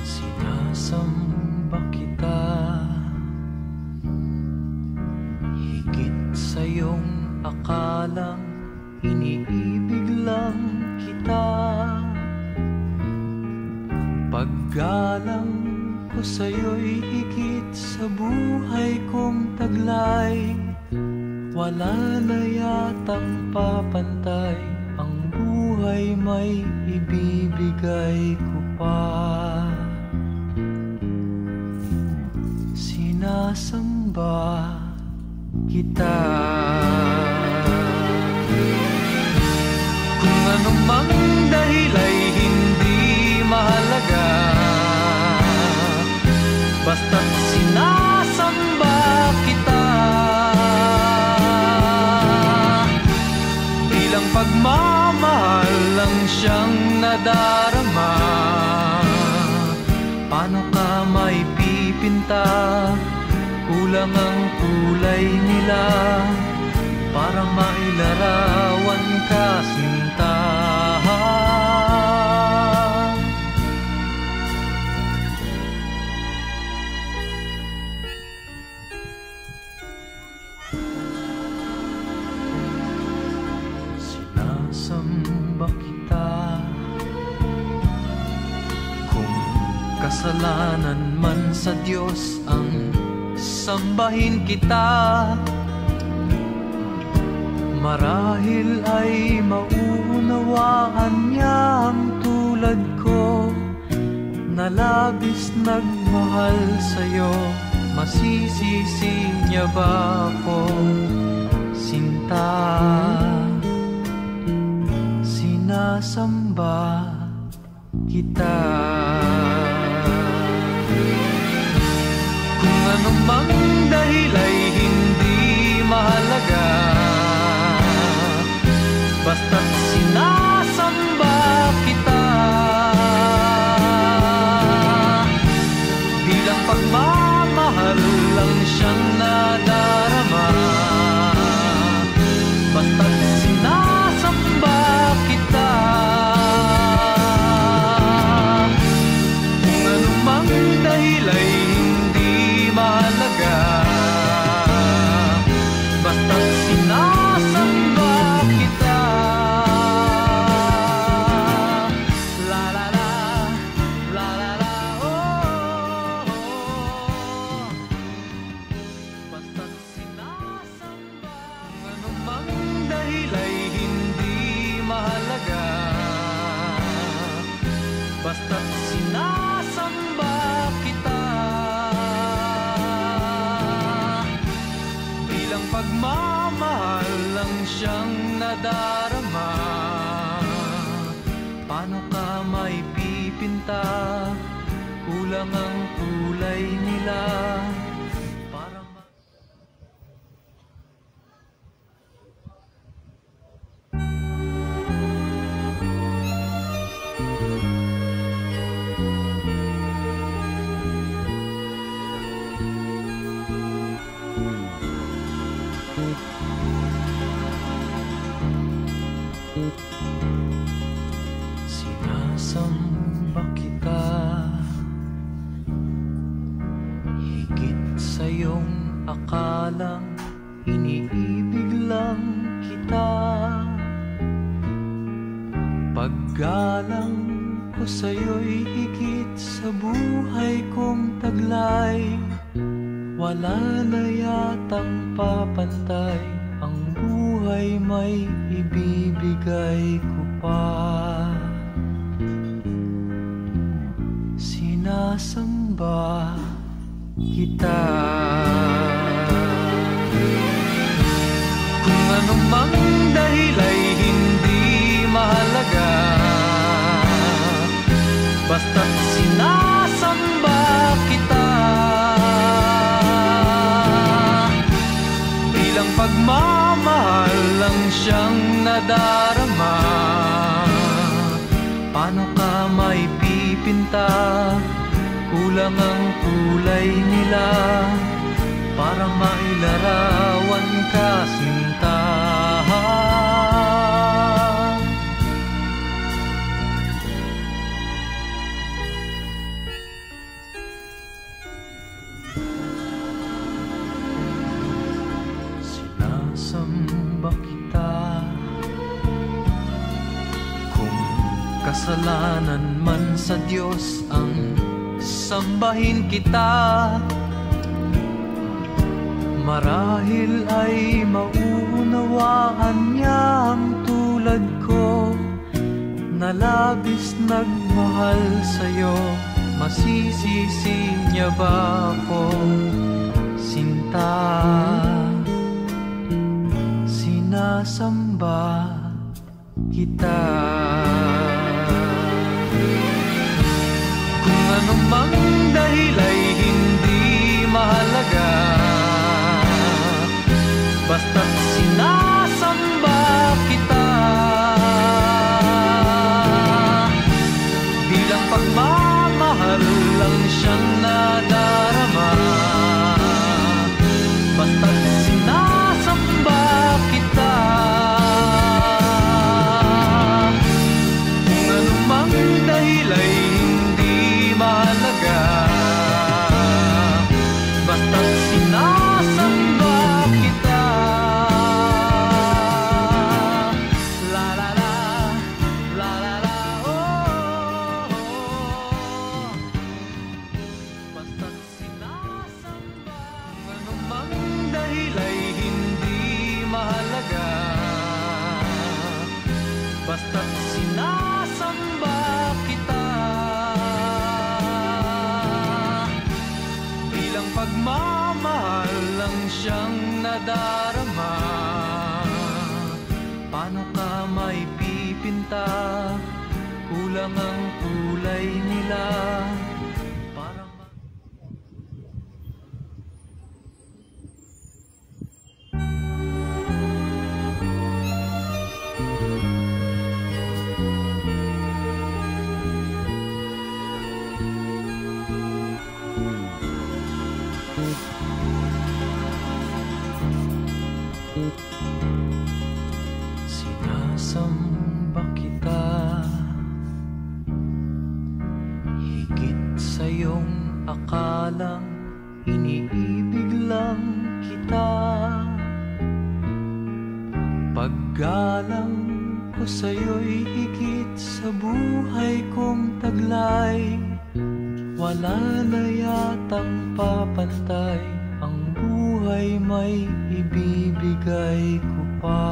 Sinasamba kita, higit sa iyong akalang iniibig lang kita. Paggalang ko sa'yo'y higit sa buhay kong taglay. Wala na yatang papantay, ang buhay may ibibigay ko pa. Sinasamba kita. Kung anumang dahil ay hindi mahalaga, basta't sinasamba kita. Bilang pagmamahal lang siyang nadarama. Paano ka may pipinta? Kulang ang kulay nila para mailarawan ka, sinta. Sinasamba kita. Kung kasalanan man sa Diyos ang sambahin kita, marahil ay maunawaan niya ang tulad ko na labis nagmahal sa'yo. Masisisi niya ba ako, sinta? Sinasamba kita. Kung anumang dahil ay hindi mahalaga, basta't sinasamba kita. Bilang pagmamahal lang siyang nadarama. Basta't sinasamba kita. Kung anumang dahil ay hindi mahalaga, basta't sinasamba kita. La la la, la la la, oh, oh. Basta't sinasamba. Kung anumang dahil ay hindi mahalaga, basta't sinasamba kita. Bilang pagmamahal lang siyang nadarama. Paano ka may pipinta? Kulang ang kulay nila para sinasamba kita, higit sa iyong akalang iniibig lang kita. Paggalang ko sa'yo'y higit sa buhay kong taglay. Wala na yatang papantay, ang buhay may ibibigay ko pa. Sinasamba kita. Kung anumang dahil ay hindi mahalaga, basta't sinasamba kita. Bilang pagmamahal lang siyang nadarama. Paano ka may pipinta? Kulang ang kulay nila para mailarawan ka, sinta. kasalanan man sa Diyos ang sambahin kita. Marahil ay mauunawaan niya ang tulad ko, na labis nagmahal sa'yo. Masisisi niya ba ako, sinta? Sinasamba kita. Kung anumang dahil ay hindi mahalaga, basta't sinasamba kita. Bilang pagmamahal lang siyang nadarama, basta't sinasamba kita. Kung anumang dahil ay hindi mahalaga, basta't sinasamba kita. La la la, la la la, oh, oh. Basta't sinasamba. Kung anumang dahil ay hindi mahalaga, basta't sinasamba kita. Bilang pagmamahal lang siyang nadarama, paano ka may pipinta? Kulang ang kulay nila para sinasamba kita. Higit sa iyong akalang iniibig lang kita. Paggalang ko sa'yo'y higit sa buhay kong taglay. Wala na yatang papantay, ang buhay may ibibigay ko pa.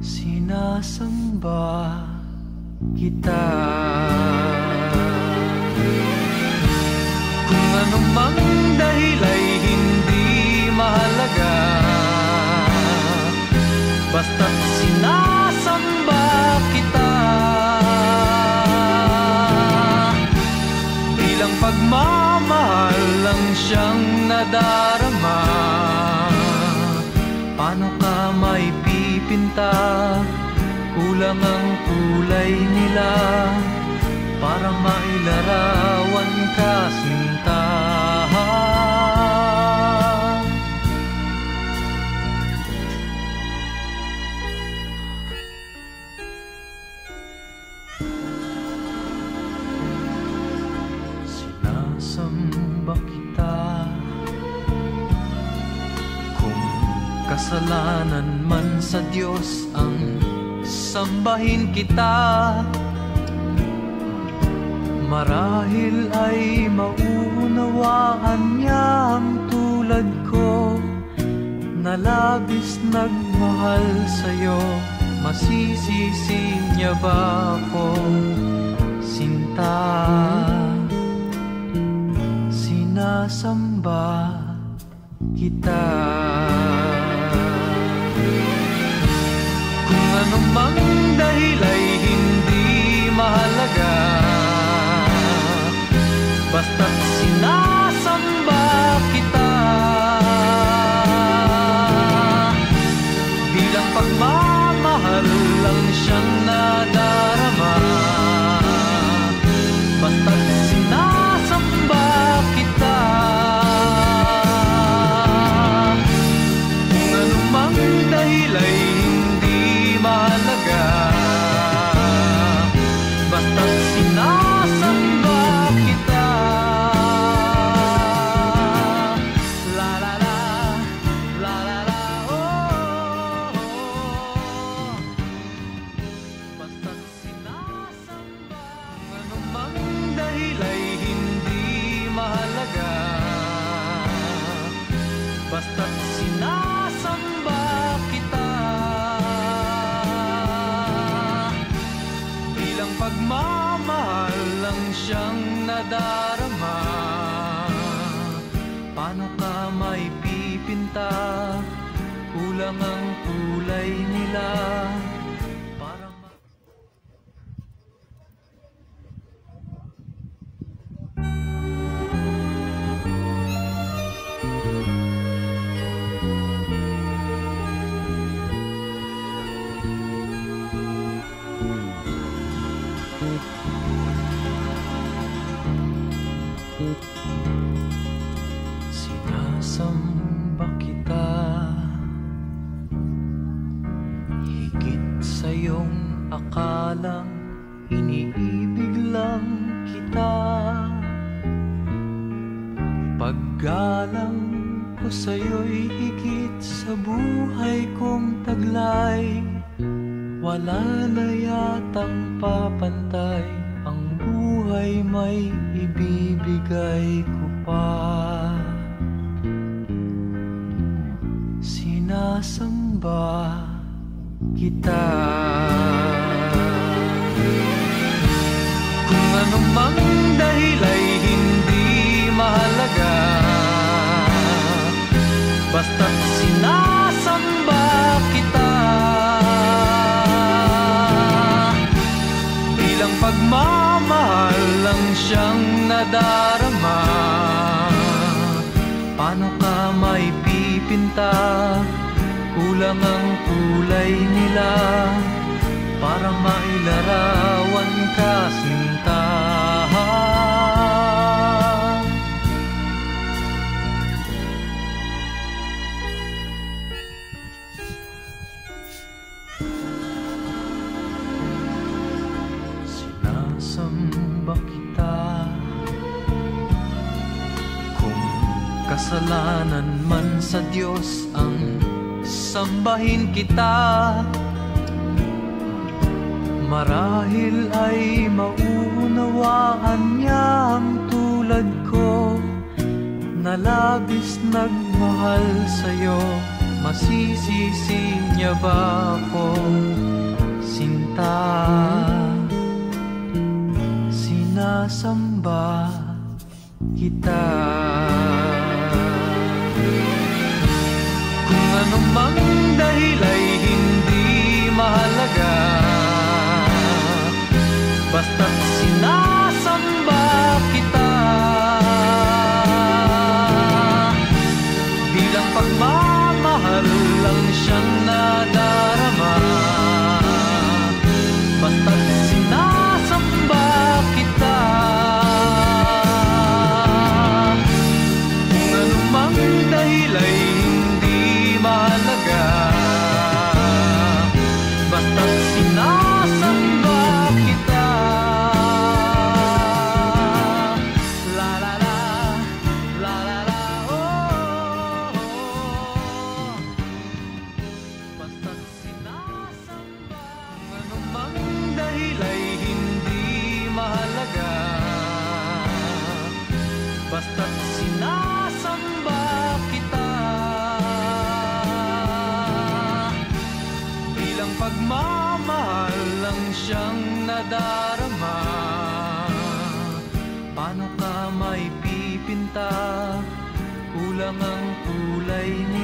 Sinasamba kita. Kung anumang dahil ay hindi mahalaga, basta't sinasamba kita. Bilang pagmamahal lang siyang nadarama, paano ka may pipinta? Kulang ang kulay nila para mailarawan ka, sinta. Sinasamba kita. Kung kasalanan man sa Diyos ang sambahin kita, marahil ay mauunawaan niya ang tulad ko, na labis nagmahal sa'yo. Masisisi niya ba ako, sinta? Sinasamba kita. Kung anumang dahil ay hindi mahalaga, basta't sinasamba kita. Bilang pagmamahal lang siyang nadarama, basta't sinasamba kita. Kung anumang dahil ay hindi mahalaga, basta't sinasamba kita. pagmamahal lang siyang nadarama. Paano ka may pipinta? Kulang ang kulay nila. Sinasamba kita, higit sa iyong akalang iniibig lang kita. Paggalang ko sa'yo'y higit sa buhay kong taglay. Wala na yatang papantay, ang buhay may ibibigay ko pa. Sinasamba kita. Kung anumang dahil ay hindi mahalaga, basta't sinasamba kita. Bilang pagmamahal lang siyang nadarama. Paano ka may pipinta? Kulang ang kulay nila para mailarawan ka, sinta. Sinasamba kita. Kung kasalanan man sa Diyos ang sambahin kita, marahil ay mauunawaan niya ang tulad ko na labis nagmahal sa'yo. Masisisi niya ba ako, sinta? Sinasamba kita. Kung anumang dahil ay hindi mahalaga, basta't sinasamba kita. Bilang pagmamahal lang siyang nadarama. Basta't sinasamba kita. Kung anumang dahil ay mahalaga, basta't sinasamba kita. La la la, la la la, oh, oh. Basta't sinasamba. Kung anumang dahil ay hindi mahalaga, basta't sinasamba kita. Pagmamahal lang siyang nadarama. Paano ka may pipinta? Kulang ang kulay niya.